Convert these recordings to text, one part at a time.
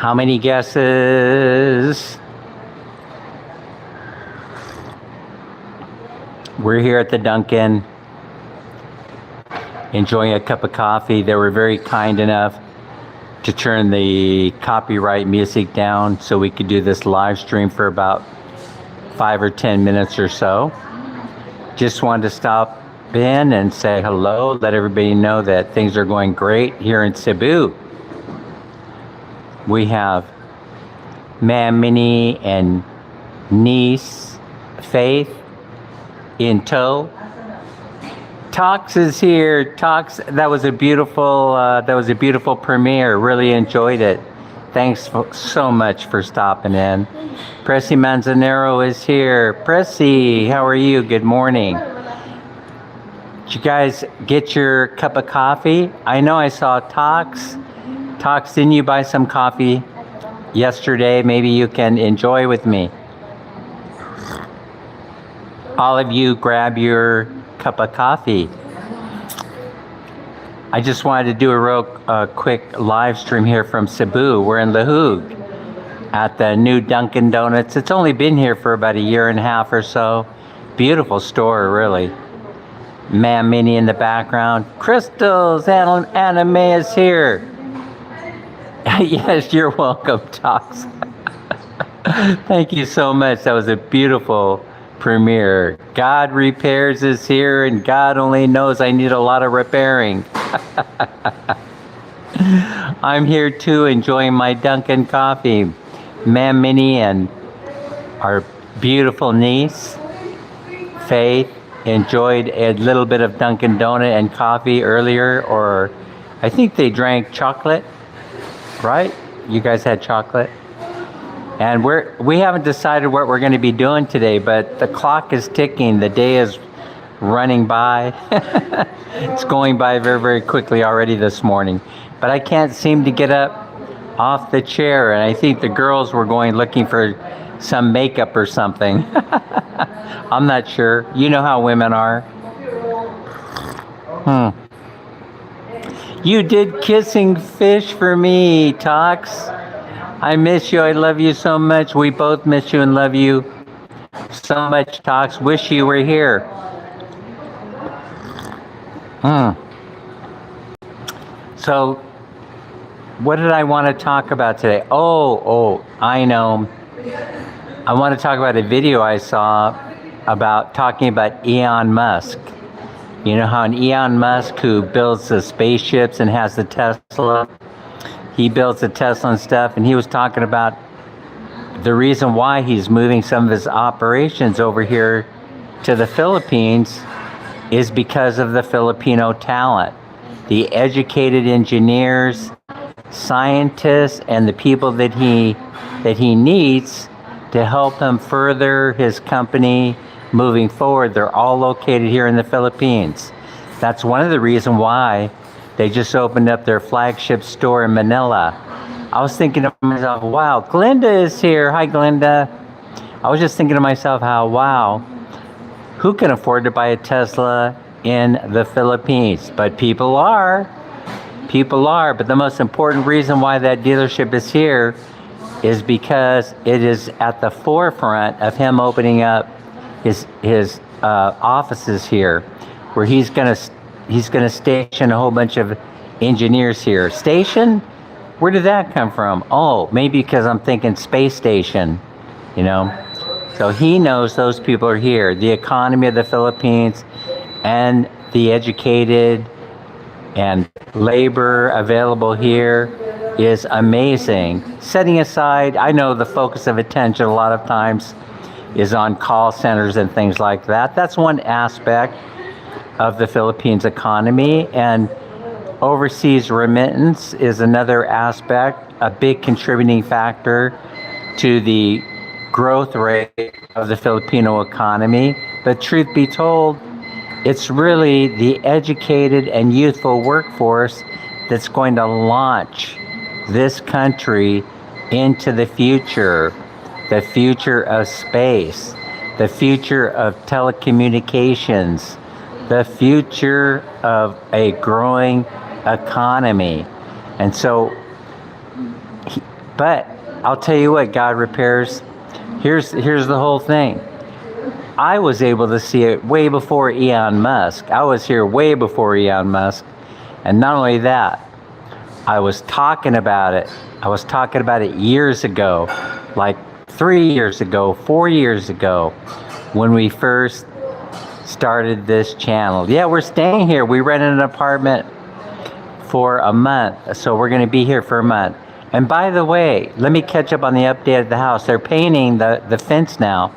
How many guesses? We're here at the Dunkin, enjoying a cup of coffee. They were very kind enough to turn the copyright music down so we could do this live stream for about 5 or 10 minutes or so. Just wanted to stop in and say hello, let everybody know that things are going great here in Cebu. We have Ma'am Minnie and niece Faith in tow. Tox is here. Tox, that was a beautiful premiere. Really enjoyed it. Thanks so much for stopping in. Pressy Manzanero is here. Pressy, how are you? Good morning. Did you guys get your cup of coffee? I know I saw Tox. Tox, didn't you buy some coffee yesterday? Maybe you can enjoy with me. All of you grab your cup of coffee. I just wanted to do a real quick live stream here from Cebu. We're in Lahug at the new Dunkin' Donuts. It's only been here for about a year and a half or so. Beautiful store, really. Ma'am Minnie in the background. Crystals, Anime is here. Yes, you're welcome, Tox. Thank you so much. That was a beautiful premiere. God Repairs is here, and God only knows I need a lot of repairing. I'm here too, enjoying my Dunkin' coffee. Ma'am Minnie and our beautiful niece, Faith, enjoyed a little bit of Dunkin' Donut and coffee earlier, or I think they drank chocolate, right? You guys had chocolate? And we haven't decided what we're going to be doing today, but the clock is ticking. The day is running by. It's going by very, very quickly already this morning. But I can't seem to get up off the chair, and I think the girls were going looking for some makeup or something. I'm not sure. You know how women are. You did kissing fish for me, Tox. I miss you. I love you so much. We both miss you and love you so much, Tox. Wish you were here. So, what did I want to talk about today? Oh, I know. I want to talk about a video I saw about talking about Elon Musk. You know how an Elon Musk who builds the spaceships and has the Tesla, he builds the Tesla and stuff, and he was talking about the reason why he's moving some of his operations over here to the Philippines is because of the Filipino talent, the educated engineers, scientists, and the people that he needs to help him further his company moving forward. They're all located here in the Philippines. That's one of the reasons why they just opened up their flagship store in Manila. I was thinking to myself, wow, Glenda is here. Hi, Glenda. I was just thinking to myself, wow, who can afford to buy a Tesla in the Philippines? But people are. But the most important reason why that dealership is here is because it is at the forefront of him opening up his offices here, where he's gonna station a whole bunch of engineers here. Station? Where did that come from? Oh, maybe because I'm thinking space station, you know? So he knows those people are here. The economy of the Philippines and the educated and labor available here is amazing. Setting aside, I know the focus of attention a lot of times is on call centers and things like that. That's one aspect of the Philippines economy, and overseas remittance is another aspect, a big contributing factor to the growth rate of the Filipino economy. But truth be told, it's really the educated and youthful workforce that's going to launch this country into the future of space, the future of telecommunications, the future of a growing economy. And so But I'll tell you what, God repairs. Here's the whole thing. I was able to see it way before Elon Musk. I was here way before Elon Musk. And not only that, I was talking about it. I was talking about it years ago, like 3 years ago, 4 years ago, when we first started this channel. Yeah, we're staying here. We rented an apartment for a month, so we're going to be here for a month. And by the way, let me catch up on the update of the house. They're painting the fence now,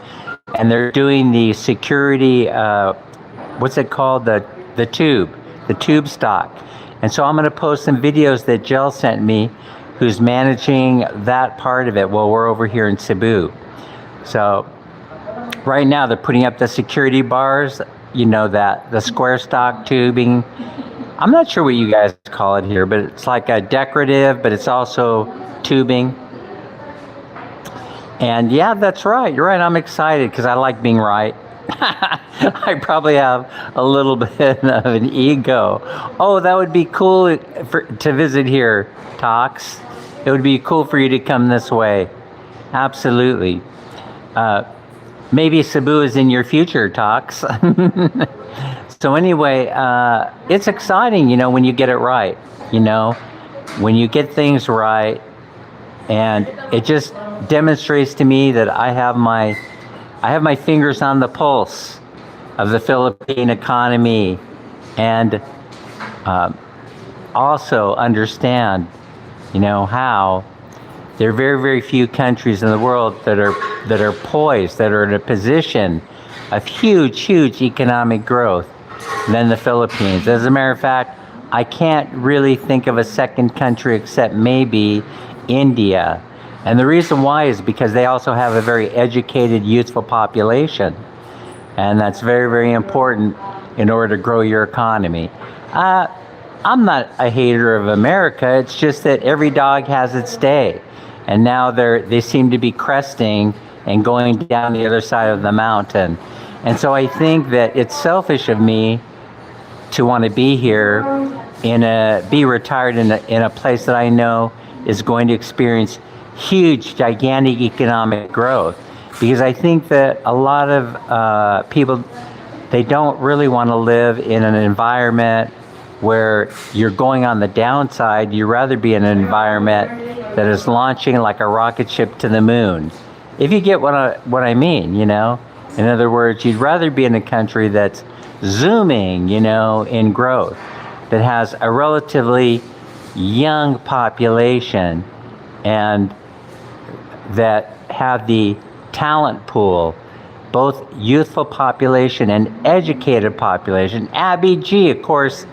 and they're doing the security, what's it called? The tube stock. And so I'm going to post some videos that Jill sent me, who's managing that part of it while we're over here in Cebu. So right now they're putting up the security bars, you know, that the square stock tubing. I'm not sure what you guys call it here, but it's like a decorative, but it's also tubing. And yeah, that's right. You're right. I'm excited because I like being right. I probably have a little bit of an ego. Oh, that would be cool to visit here, Tox. It would be cool for you to come this way. Absolutely. Maybe Cebu is in your future, Tox. So anyway, it's exciting, you know, when you get it right, you know, when you get things right, and it just demonstrates to me that I have my fingers on the pulse of the Philippine economy, and also understand, you know, how there are very, very few countries in the world that are poised, that are in a position of huge economic growth than the Philippines. As a matter of fact, I can't really think of a second country except maybe India. And the reason why is because they also have a very educated, youthful population. And that's very, very important in order to grow your economy. I'm not a hater of America. It's just that every dog has its day. And now they seem to be cresting and going down the other side of the mountain. And so I think that it's selfish of me to want to be here, be retired in a place that I know is going to experience huge, gigantic economic growth. Because I think that a lot of people, they don't really want to live in an environment where you're going on the downside. You'd rather be in an environment that is launching like a rocket ship to the moon. If you get what I mean, you know? In other words, you'd rather be in a country that's zooming, you know, in growth, that has a relatively young population, and that have the talent pool, both youthful population and educated population. Abby G, of course,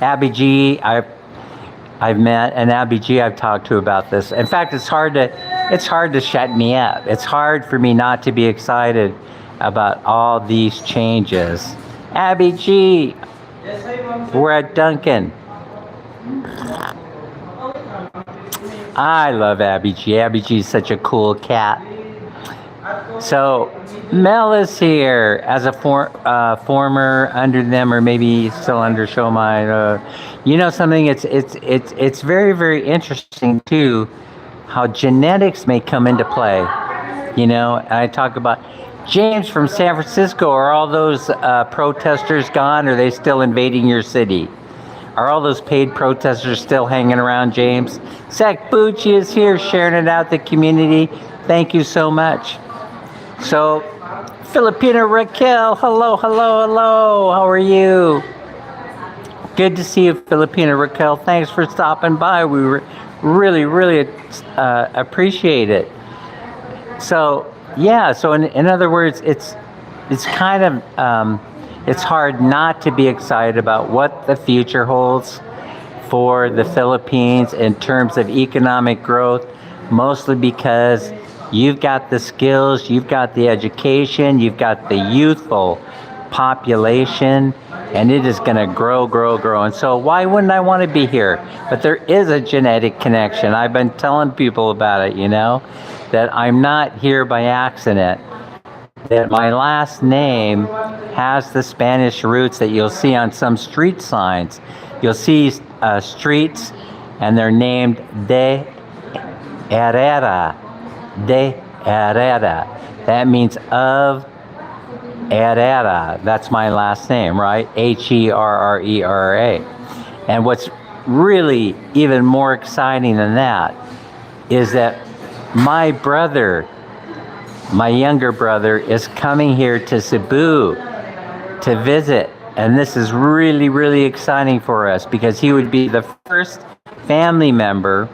Abby G, I've met, and Abby G I've talked to about this. In fact, it's hard to shut me up. It's hard for me not to be excited about all these changes. Abby G, we're at Dunkin. I love Abby G. Abby G is such a cool cat. So Mel is here as a former under them, or maybe still under Show My. You know something? It's very, very interesting too, how genetics may come into play. You know, and I talk about James from San Francisco. Are all those protesters gone? Or are they still invading your city? Are all those paid protesters still hanging around, James? Zach Bucci is here sharing it out the community. Thank you so much. So, Filipina Raquel, hello. How are you? Good to see you, Filipina Raquel. Thanks for stopping by. We really appreciate it. So, yeah. So, in other words, it's kind of it's hard not to be excited about what the future holds for the Philippines in terms of economic growth, mostly because you've got the skills, you've got the education, you've got the youthful population, and it is going to grow. And so why wouldn't I want to be here? But there is a genetic connection. I've been telling people about it, you know, that I'm not here by accident, that my last name has the Spanish roots that you'll see on some street signs. You'll see streets, and they're named Herrera. De Herrera. That means of Herrera. That's my last name, right? Herrera. And what's really even more exciting than that is that my brother, my younger brother, is coming here to Cebu to visit. And this is really, really exciting for us because he would be the first family member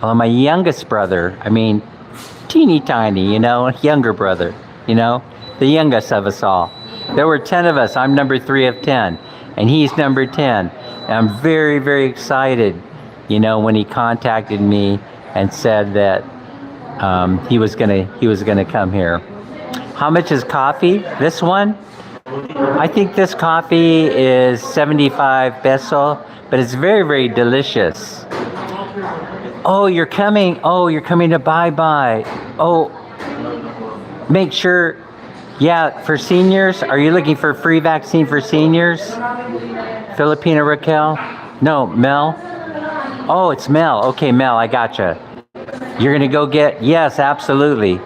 of my youngest brother. I mean, teeny tiny, younger brother, the youngest of us all. There were 10 of us. I'm number 3 of 10, and he's number 10. And I'm very, very excited, when he contacted me and said that he was gonna come here. How much is coffee? This one? I think this coffee is 75 peso, but it's very, very delicious. Oh, you're coming. Oh, you're coming to bye-bye. Oh, make sure. Yeah, for seniors. Are you looking for free vaccine for seniors? Filipina Raquel? No, Mel? Oh, it's Mel. Okay, Mel, I gotcha. You're going to go get, yes, absolutely.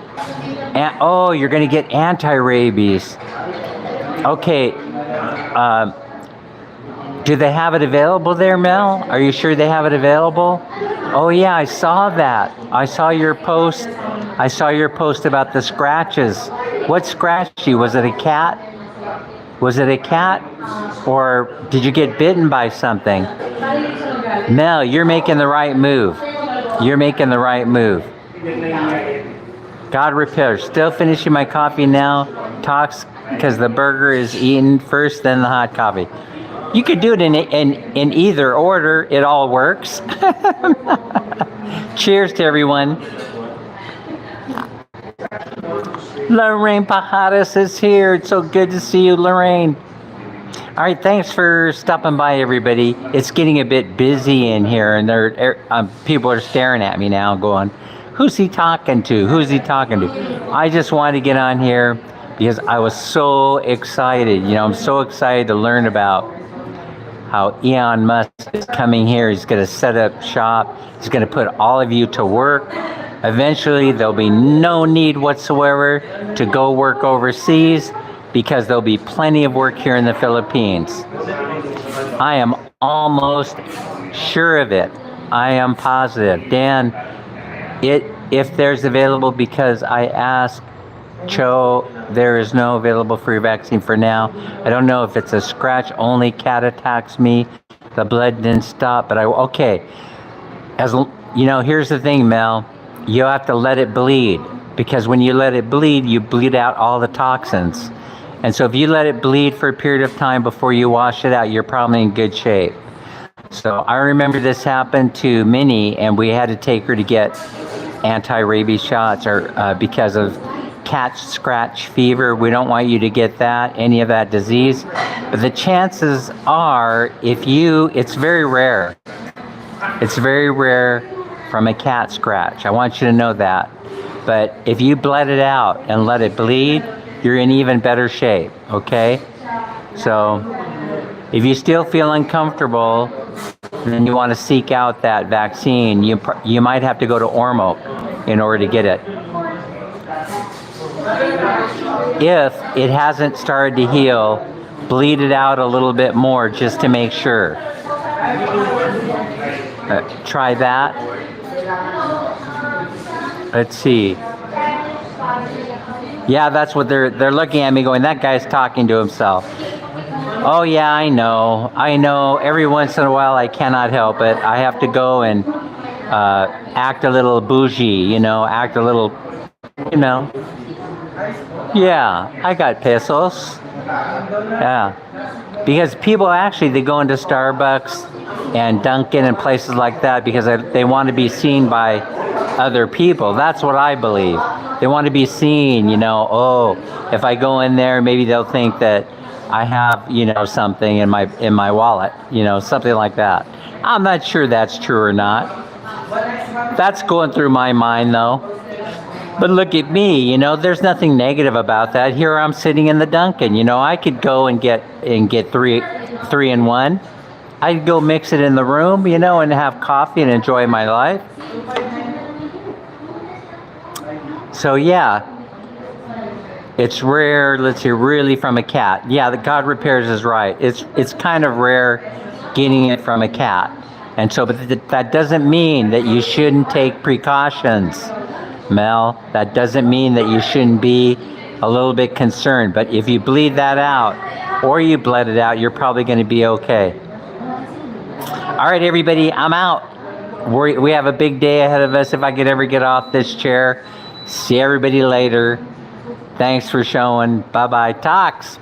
Oh, you're going to get anti-rabies. Okay. Do they have it available there, Mel? Are you sure they have it available? Oh yeah, I saw that. I saw your post. I saw your post about the scratches. What scratched you? Was it a cat? Was it a cat? Or did you get bitten by something? Mel, you're making the right move. You're making the right move. God repair. Still finishing my coffee now. Talks because the burger is eaten first, then the hot coffee. You could do it in either order. It all works. Cheers to everyone. Lorraine Pajares is here. It's so good to see you, Lorraine. All right, thanks for stopping by, everybody. It's getting a bit busy in here, and people are staring at me now going, who's he talking to? Who's he talking to? I just wanted to get on here because I was so excited. I'm so excited to learn about how Elon Musk is coming here. He's going to set up shop. He's going to put all of you to work. Eventually, there'll be no need whatsoever to go work overseas because there'll be plenty of work here in the Philippines. I am almost sure of it. I am positive. Dan, if there's available, because I asked Cho, there is no available free vaccine for now. I don't know if it's a scratch-only cat attacks me. The blood didn't stop, but okay. Here's the thing, Mel. You have to let it bleed, because when you let it bleed, you bleed out all the toxins. And so if you let it bleed for a period of time before you wash it out, you're probably in good shape. So I remember this happened to Minnie, and we had to take her to get anti-rabies shots because of cat scratch fever. We don't want you to get any of that disease. But the chances are, it's very rare. It's very rare from a cat scratch. I want you to know that. But if you bled it out and let it bleed, you're in even better shape, okay? So if you still feel uncomfortable, then you want to seek out that vaccine. You might have to go to Ormoc in order to get it. If it hasn't started to heal, bleed it out a little bit more just to make sure. Try that. Let's see. Yeah, that's what they're looking at me going, that guy's talking to himself. Oh yeah, I know. Every once in a while I cannot help it. I have to go and act a little bougie, act a little, Yeah, I got pesos. Yeah. Because people they go into Starbucks and Dunkin and places like that because they want to be seen by other people. That's what I believe. They want to be seen, if I go in there, maybe they'll think that I have, something in my wallet, something like that. I'm not sure that's true or not. That's going through my mind though. But look at me, there's nothing negative about that. Here I'm sitting in the Dunkin, I could go and get 3 in 1. I'd go mix it in the room, and have coffee and enjoy my life. So yeah, it's rare. Let's see, really from a cat. Yeah, the God repairs is right. It's kind of rare getting it from a cat, and so but that doesn't mean that you shouldn't take precautions, Mel. That doesn't mean that you shouldn't be a little bit concerned. But if you bleed that out, or you bled it out, you're probably going to be okay. All right, everybody, I'm out. We have a big day ahead of us if I could ever get off this chair. See everybody later. Thanks for showing. Bye-bye. Talks.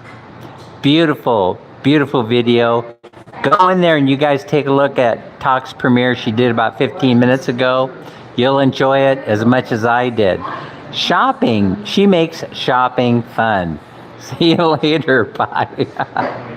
Beautiful, beautiful video. Go in there and you guys take a look at Talks premiere she did about 15 minutes ago. You'll enjoy it as much as I did. Shopping. She makes shopping fun. See you later. Bye.